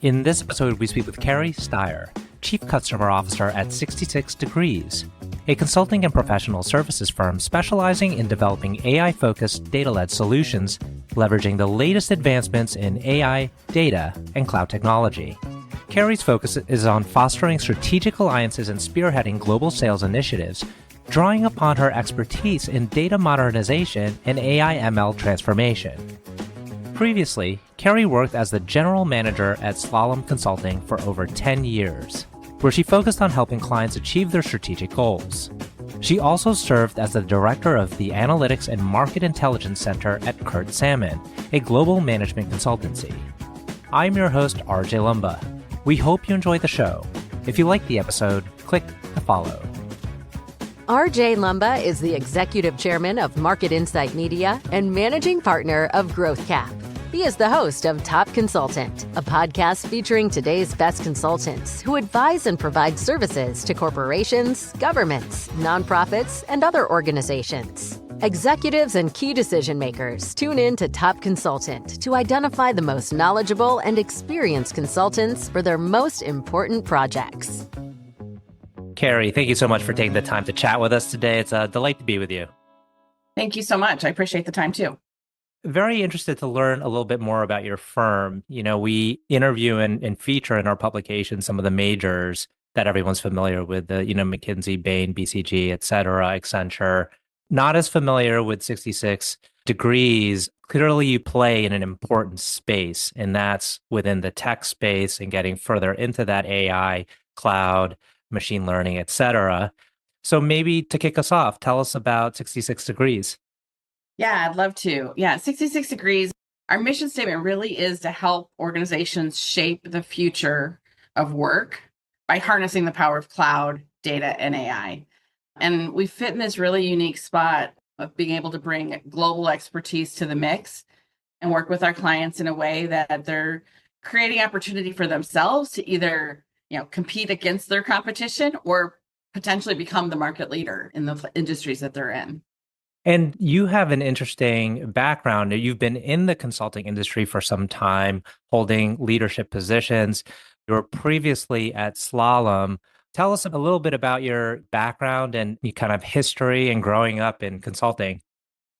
In this episode, we speak with Carrie Steyer, Chief Customer Officer at 66 Degrees, a consulting and professional services firm specializing in developing AI-focused data-led solutions, leveraging the latest advancements in AI, data, and cloud technology. Carrie's focus is on fostering strategic alliances and spearheading global sales initiatives, drawing upon her expertise in data modernization and AI/ML transformation. Previously, Carrie worked as the general manager at Slalom Consulting for over 10 years, where she focused on helping clients achieve their strategic goals. She also served as the director of the Analytics and Market Intelligence Center at Kurt Salmon, a global management consultancy. I'm your host, RJ Lumba. We hope you enjoyed the show. If you liked the episode, click to follow. RJ Lumba is the executive chairman of Market Insight Media and managing partner of GrowthCap. He is the host of Top Consultant, a podcast featuring today's best consultants who advise and provide services to corporations, governments, nonprofits, and other organizations. Executives and key decision makers tune in to Top Consultant to identify the most knowledgeable and experienced consultants for their most important projects. Carrie, thank you so much for taking the time to chat with us today. It's a delight to be with you. Thank you so much. I appreciate the time too. Very interested to learn a little bit more about your firm. You know, we interview and feature in our publication some of the majors that everyone's familiar with, the, McKinsey, Bain, BCG, et cetera, Accenture. Not as familiar with 66 Degrees. Clearly, you play in an important space, and that's within the tech space and getting further into that AI, cloud, machine learning, et cetera. So maybe to kick us off, tell us about 66 Degrees. Yeah, I'd love to. Yeah, 66 Degrees. Our mission statement really is to help organizations shape the future of work by harnessing the power of cloud, data, and AI. And we fit in this really unique spot of being able to bring global expertise to the mix and work with our clients in a way that they're creating opportunity for themselves to either, compete against their competition or potentially become the market leader in the industries that they're in. And you have an interesting background. You've been in the consulting industry for some time, holding leadership positions. You were previously at Slalom. Tell us a little bit about your background and your kind of history and growing up in consulting.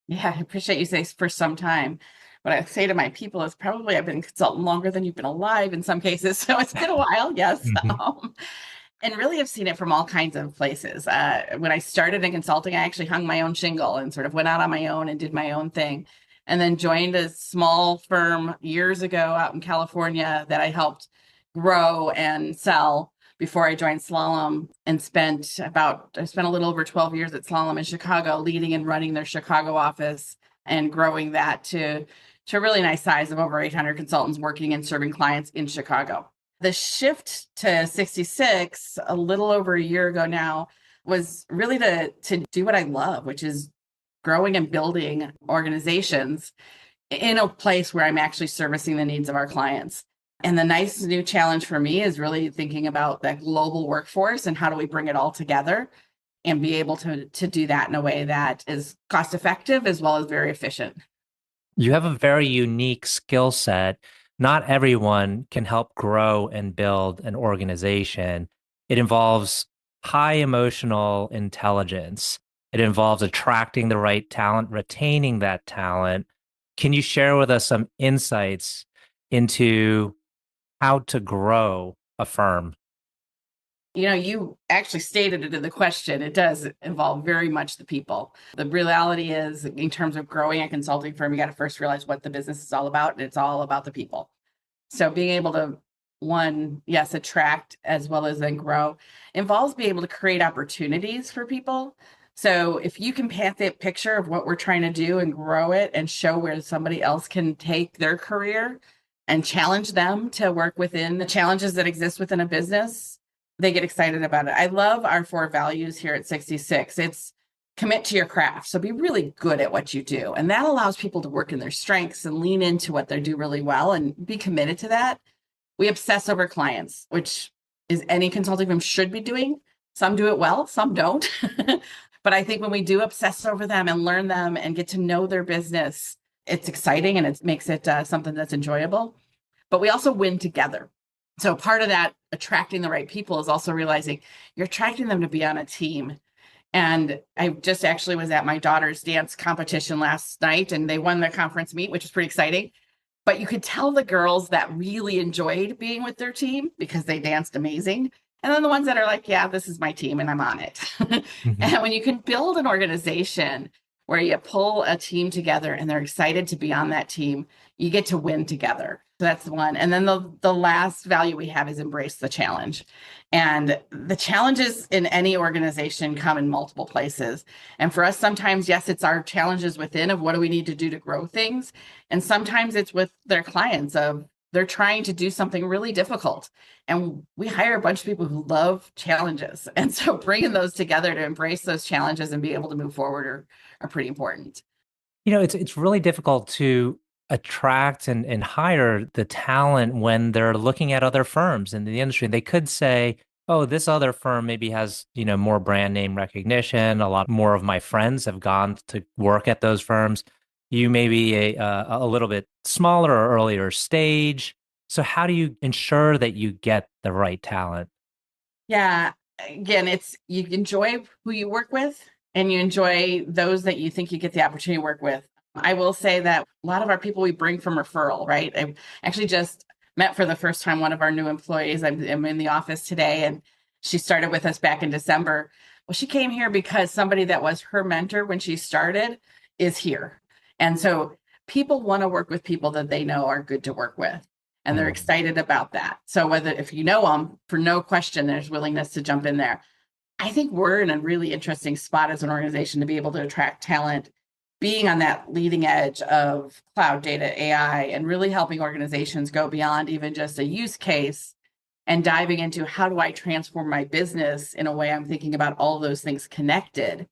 Yeah, I appreciate you saying for some time. What I say to my people is probably I've been a consultant longer than you've been alive in some cases. So it's been a while, yes. And really, I've seen it from all kinds of places. When I started in consulting, I actually hung my own shingle and sort of went out on my own and did my own thing. And then joined a small firm years ago out in California that I helped grow and sell before I joined Slalom and spent a little over 12 years at Slalom in Chicago, leading and running their Chicago office and growing that to a really nice size of over 800 consultants working and serving clients in Chicago. The shift to 66 a little over a year ago now was really to do what I love, which is growing and building organizations in a place where I'm actually servicing the needs of our clients. And the nice new challenge for me is really thinking about that global workforce and how do we bring it all together and be able to do that in a way that is cost effective as well as very efficient. You have a very unique skill set. Not everyone can help grow and build an organization. It involves high emotional intelligence. It involves attracting the right talent, retaining that talent. Can you share with us some insights into how to grow a firm? You actually stated it in the question. It does involve very much the people. The reality is, in terms of growing a consulting firm, you got to first realize what the business is all about, and it's all about the people. So being able to, one, yes, attract as well as then grow, involves being able to create opportunities for people. So if you can paint that picture of what we're trying to do and grow it and show where somebody else can take their career and challenge them to work within the challenges that exist within a business, they get excited about it. I love our 4 values here at 66. It's commit to your craft. So be really good at what you do. And that allows people to work in their strengths and lean into what they do really well and be committed to that. We obsess over clients, which is any consulting firm should be doing. Some do it well, some don't. But I think when we do obsess over them and learn them and get to know their business, it's exciting and it makes it something that's enjoyable. But we also win together. So part of that attracting the right people is also realizing you're attracting them to be on a team. And I just actually was at my daughter's dance competition last night, and they won the conference meet, which was pretty exciting. But you could tell the girls that really enjoyed being with their team because they danced amazing. And then the ones that are like, yeah, this is my team and I'm on it. Mhm. And when you can build an organization where you pull a team together and they're excited to be on that team, you get to win together. So that's one. And then the last value we have is embrace the challenge. And the challenges in any organization come in multiple places. And for us, sometimes, yes, it's our challenges within of what do we need to do to grow things. And sometimes it's with their clients of they're trying to do something really difficult. And we hire a bunch of people who love challenges. And so bringing those together to embrace those challenges and be able to move forward are pretty important. It's really difficult to attract and hire the talent when they're looking at other firms in the industry. They could say, oh, this other firm maybe has, more brand name recognition. A lot more of my friends have gone to work at those firms. You may be a little bit smaller or earlier stage. So how do you ensure that you get the right talent? Yeah. Again, it's you enjoy who you work with and you enjoy those that you think you get the opportunity to work with. I will say that a lot of our people we bring from referral, right? I actually just met for the first time one of our new employees. I'm in the office today and she started with us back in December. Well, she came here because somebody that was her mentor when she started is here. And so people want to work with people that they know are good to work with and they're Mm. excited about that. So whether if you know them, for no question, there's willingness to jump in there. I think we're in a really interesting spot as an organization to be able to attract talent, being on that leading edge of cloud data, AI, and really helping organizations go beyond even just a use case and diving into how do I transform my business in a way I'm thinking about all those things connected.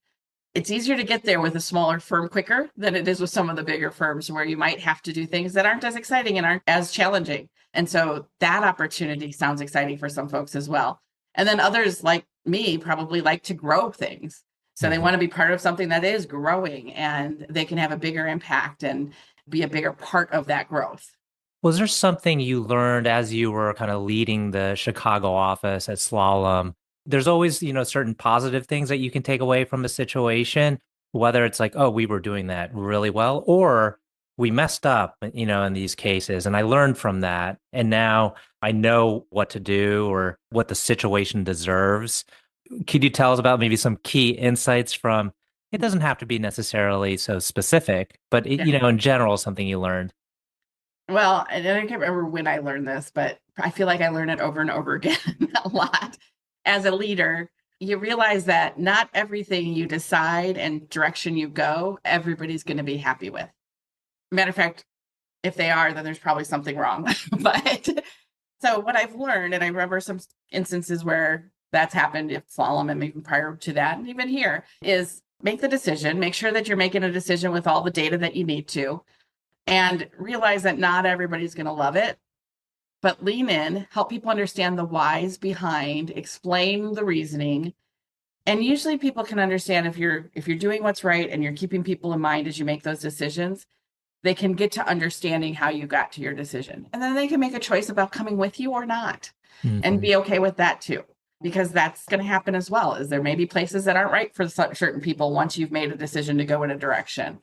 It's easier to get there with a smaller firm quicker than it is with some of the bigger firms where you might have to do things that aren't as exciting and aren't as challenging. And so that opportunity sounds exciting for some folks as well. And then others like me probably like to grow things. So they Mhm. want to be part of something that is growing and they can have a bigger impact and be a bigger part of that growth. Was there something you learned as you were kind of leading the Chicago office at Slalom? There's always, certain positive things that you can take away from a situation, whether it's like, oh, we were doing that really well, or we messed up, in these cases. And I learned from that. And now I know what to do or what the situation deserves. Could you tell us about maybe some key insights from, it doesn't have to be necessarily so specific, but, in general, something you learned? Well, and I can't remember when I learned this, but I feel like I learn it over and over again a lot. As a leader, you realize that not everything you decide and direction you go, everybody's going to be happy with. Matter of fact, if they are, then there's probably something wrong. But so what I've learned, and I remember some instances where that's happened if slalom and even prior to that, and even here, is make the decision, make sure that you're making a decision with all the data that you need to and realize that not everybody's going to love it, but lean in, help people understand the whys behind, explain the reasoning. And usually people can understand if you're doing what's right and you're keeping people in mind as you make those decisions, they can get to understanding how you got to your decision. And then they can make a choice about coming with you or not and Mhm. be okay with that too. Because that's going to happen as well. Is there may be places that aren't right for certain people once you've made a decision to go in a direction.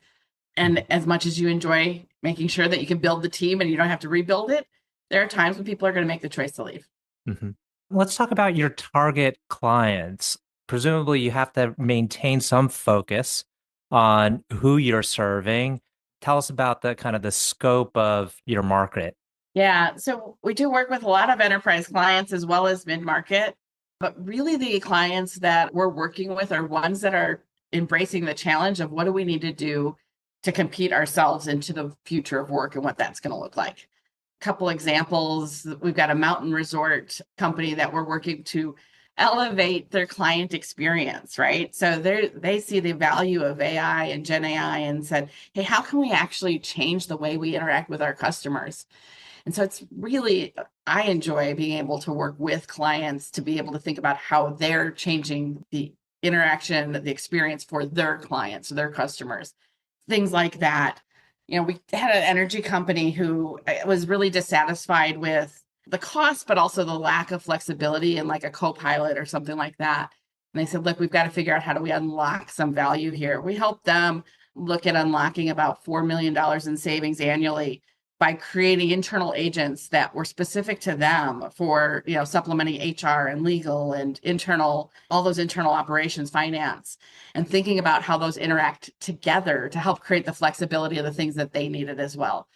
And as much as you enjoy making sure that you can build the team and you don't have to rebuild it, there are times when people are going to make the choice to leave. Mhm. Let's talk about your target clients. Presumably, you have to maintain some focus on who you're serving. Tell us about the kind of the scope of your market. Yeah. So we do work with a lot of enterprise clients as well as mid market. But really, the clients that we're working with are ones that are embracing the challenge of what do we need to do to compete ourselves into the future of work and what that's going to look like. Couple examples. We've got a mountain resort company that we're working to elevate their client experience, right? So they see the value of AI and Gen AI and said, hey, how can we actually change the way we interact with our customers? And so it's really, I enjoy being able to work with clients to be able to think about how they're changing the interaction, the experience for their clients, their customers, things like that. We had an energy company who was really dissatisfied with the cost, but also the lack of flexibility in like a co-pilot or something like that. And they said, look, we've got to figure out how do we unlock some value here. We helped them look at unlocking about $4 million in savings annually by creating internal agents that were specific to them for, supplementing HR and legal and all those internal operations, finance, and thinking about how those interact together to help create the flexibility of the things that they needed as well.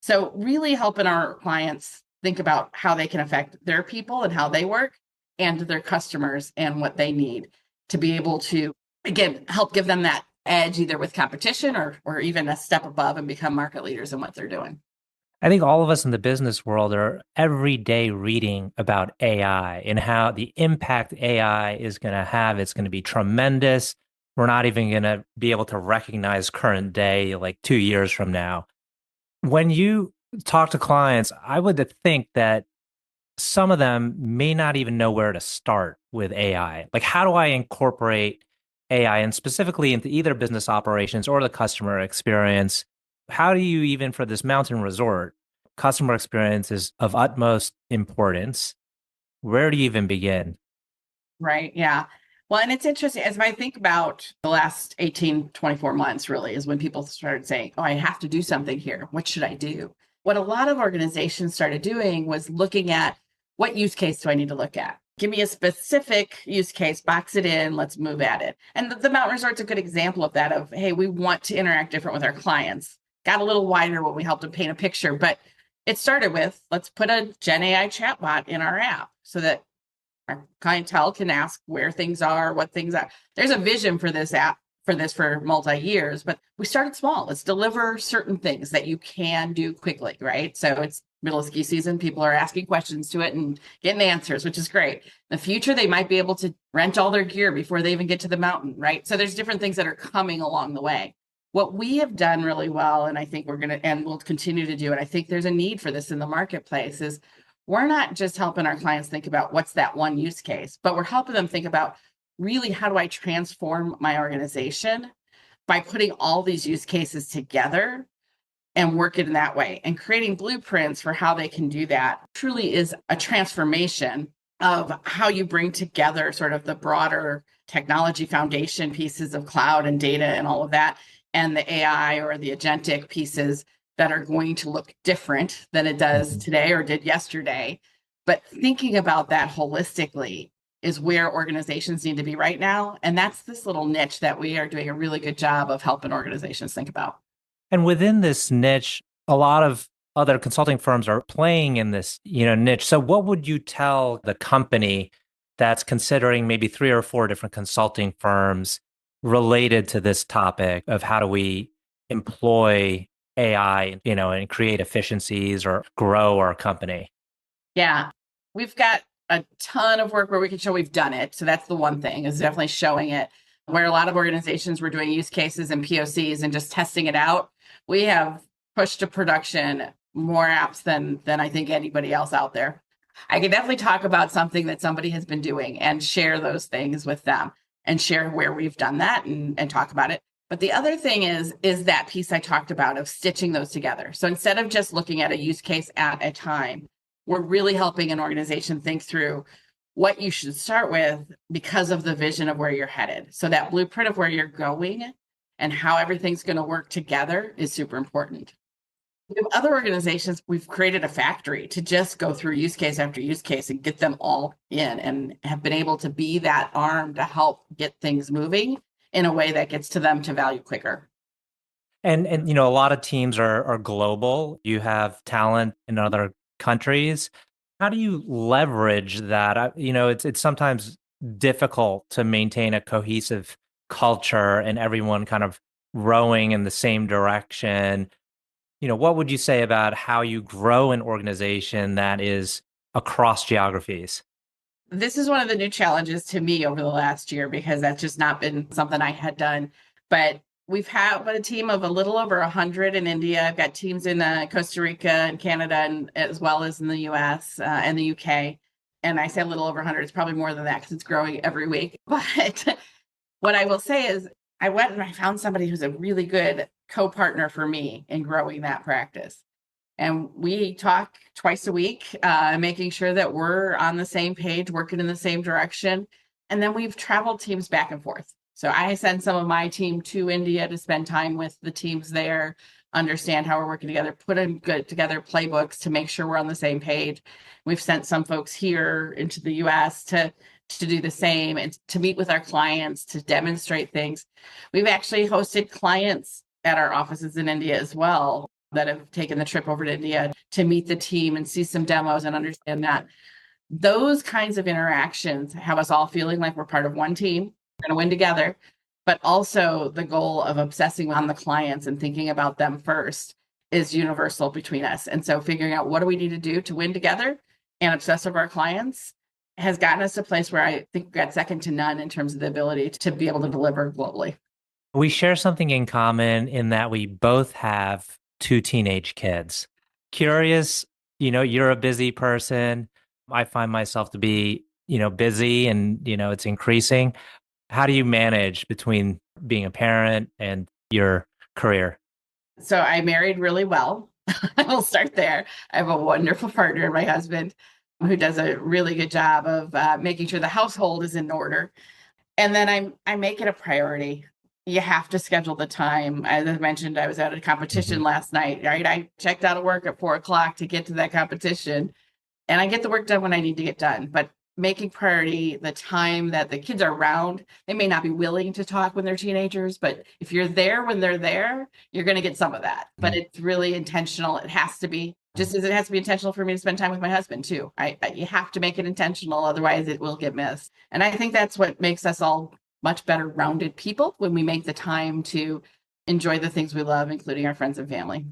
So really helping our clients think about how they can affect their people and how they work and their customers and what they need to be able to, again, help give them that edge either with competition or even a step above and become market leaders in what they're doing. I think all of us in the business world are every day reading about AI and how the impact AI is going to have. It's going to be tremendous. We're not even going to be able to recognize current day like 2 years from now. When you talk to clients, I would think that some of them may not even know where to start with AI. Like, how do I incorporate AI and specifically into either business operations or the customer experience? How do you even for this mountain resort, customer experience is of utmost importance. Where do you even begin? Right. Yeah. Well, and it's interesting as I think about the last 18, 24 months, really, is when people started saying, oh, I have to do something here. What should I do? What a lot of organizations started doing was looking at what use case do I need to look at? Give me a specific use case, box it in, let's move at it. And the mountain resort's a good example of that of, hey, we want to interact different with our clients. Got a little wider when we helped them paint a picture, but it started with, let's put a Gen AI chatbot in our app so that our clientele can ask where things are, what things are. There's a vision for this app for multi-years, but we started small. Let's deliver certain things that you can do quickly, right? So it's middle of ski season. People are asking questions to it and getting answers, which is great. In the future, they might be able to rent all their gear before they even get to the mountain, right? So there's different things that are coming along the way. What we have done really well, and I think we'll continue to do, and I think there's a need for this in the marketplace, is we're not just helping our clients think about what's that one use case, but we're helping them think about really how do I transform my organization by putting all these use cases together and work it in that way. And creating blueprints for how they can do that truly is a transformation of how you bring together sort of the broader technology foundation pieces of cloud and data and all of that, and the AI or the agentic pieces that are going to look different than it does today or did yesterday. But thinking about that holistically is where organizations need to be right now. And that's this little niche that we are doing a really good job of helping organizations think about. And within this niche, a lot of other consulting firms are playing in this, niche. So what would you tell the company that's considering maybe 3 or 4 different consulting firms related to this topic of how do we employ AI, and create efficiencies or grow our company? Yeah, we've got a ton of work where we can show we've done it. So that's the one thing, is definitely showing it. Where a lot of organizations were doing use cases and POCs and just testing it out, we have pushed to production more apps than I think anybody else out there. I can definitely talk about something that somebody has been doing and share those things with them and share where we've done that and talk about it. But the other thing is that piece I talked about of stitching those together. So instead of just looking at a use case at a time, we're really helping an organization think through what you should start with because of the vision of where you're headed. So that blueprint of where you're going and how everything's going to work together is super important. With other organizations, we've created a factory to just go through use case after use case and get them all in, and have been able to be that arm to help get things moving in a way that gets to them to value quicker. And a lot of teams are global. You have talent in other countries. How do you leverage that? It's sometimes difficult to maintain a cohesive culture and everyone kind of rowing in the same direction. What would you say about how you grow an organization that is across geographies? This is one of the new challenges to me over the last year, because that's just not been something I had done. But we've had a team of a little over 100 in India. I've got teams in Costa Rica and Canada, and as well as in the US and the UK. And I say a little over 100, it's probably more than that because it's growing every week. But what I will say is I went and I found somebody who's a really good co-partner for me in growing that practice. And we talk twice a week, making sure that we're on the same page, working in the same direction. And then we've traveled teams back and forth. So I send some of my team to India to spend time with the teams there, understand how we're working together, put in good together playbooks to make sure we're on the same page. We've sent some folks here into the US to do the same and to meet with our clients, to demonstrate things. We've actually hosted clients at our offices in India as well that have taken the trip over to India to meet the team and see some demos and understand that. Those kinds of interactions have us all feeling like we're part of one team, we're going to win together, but also the goal of obsessing on the clients and thinking about them first is universal between us. And so figuring out what do we need to do to win together and obsess over our clients has gotten us to a place where I think we got second to none in terms of the ability to be able to deliver globally. We share something in common in that we both have two teenage kids. Curious, you're a busy person. I find myself to be, busy and, it's increasing. How do you manage between being a parent and your career? So I married really well. I'll start there. I have a wonderful partner, my husband, who does a really good job of making sure the household is in order. And then I make it a priority. You have to schedule the time. As I mentioned, I was at a competition last night, right? I checked out of work at 4 o'clock to get to that competition, and I get the work done when I need to get done. But making priority the time that the kids are around, they may not be willing to talk when they're teenagers, but if you're there when they're there, you're going to get some of that. But it's really intentional. It has to be, just as it has to be intentional for me to spend time with my husband too. You have to make it intentional, otherwise it will get missed. And I think that's what makes us all much better rounded people, when we make the time to enjoy the things we love, including our friends and family.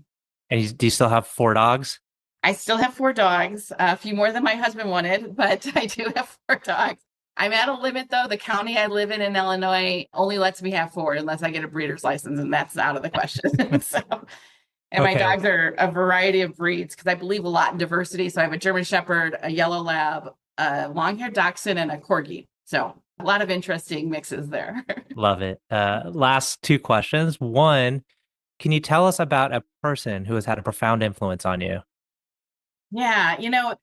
And do you still have 4 dogs? I still have 4 dogs, a few more than my husband wanted, but I do have 4 dogs. I'm at a limit though. The county I live in Illinois only lets me have 4 unless I get a breeder's license, and that's out of the question. And my dogs are a variety of breeds because I believe a lot in diversity. So I have a German Shepherd, a Yellow Lab, a long-haired Dachshund, and a Corgi. So a lot of interesting mixes there. Love it. Last 2 questions. One, can you tell us about a person who has had a profound influence on you? Yeah,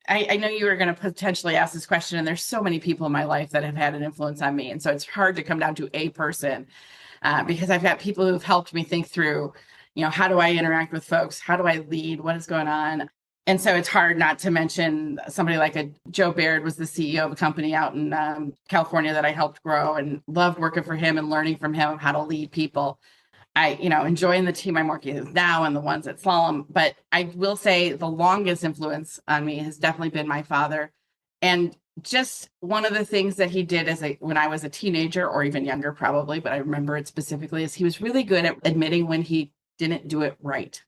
I know you were going to potentially ask this question, and there's so many people in my life that have had an influence on me. And so it's hard to come down to a person because I've got people who've helped me think through, how do I interact with folks? How do I lead? What is going on? And so it's hard not to mention somebody like Joe Baird was the CEO of a company out in California that I helped grow, and loved working for him and learning from him how to lead people. I, enjoying the team I'm working with now and the ones at Slalom. But I will say the longest influence on me has definitely been my father. And just one of the things that he did when I was a teenager, or even younger probably, but I remember it specifically, is he was really good at admitting when he didn't do it right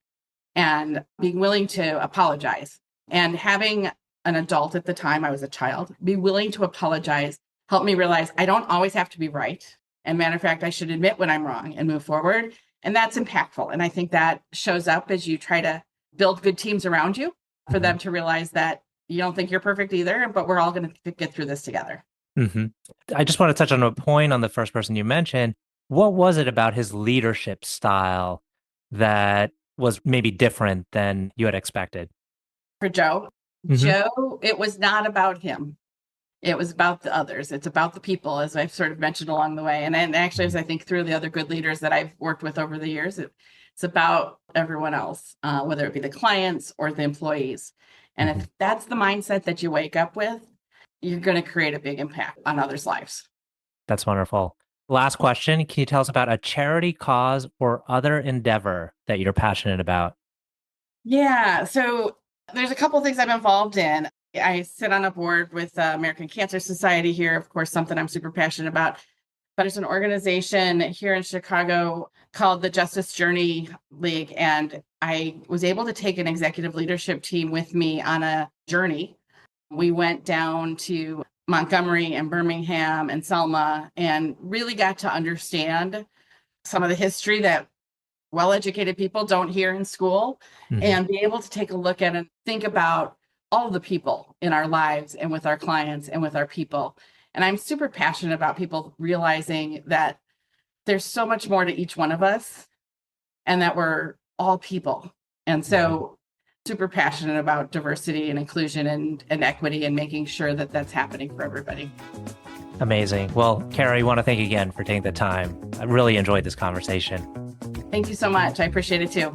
and being willing to apologize. And having an adult at the time, I was a child, be willing to apologize, helped me realize I don't always have to be right. And matter of fact, I should admit when I'm wrong and move forward. And that's impactful. And I think that shows up as you try to build good teams around you for them to realize that you don't think you're perfect either, but we're all going to get through this together. I just want to touch on a point on the first person you mentioned. What was it about his leadership style that was maybe different than you had expected? For Joe, it was not about him. It was about the others. It's about the people, as I've sort of mentioned along the way. And actually, as I think through the other good leaders that I've worked with over the years, it's about everyone else, whether it be the clients or the employees. And if that's the mindset that you wake up with, you're going to create a big impact on others' lives. That's wonderful. Last question. Can you tell us about a charity cause or other endeavor that you're passionate about? Yeah. So there's a couple of things I'm involved in. I sit on a board with the American Cancer Society here, of course, something I'm super passionate about. But there's an organization here in Chicago called the Justice Journey League. And I was able to take an executive leadership team with me on a journey. We went down to Montgomery and Birmingham and Selma and really got to understand some of the history that well-educated people don't hear in school, and be able to take a look at and think about all the people in our lives and with our clients and with our people. And I'm super passionate about people realizing that there's so much more to each one of us and that we're all people. And so super passionate about diversity and inclusion and equity and making sure that that's happening for everybody. Amazing. Well, Carrie, I want to thank you again for taking the time. I really enjoyed this conversation. Thank you so much. I appreciate it too.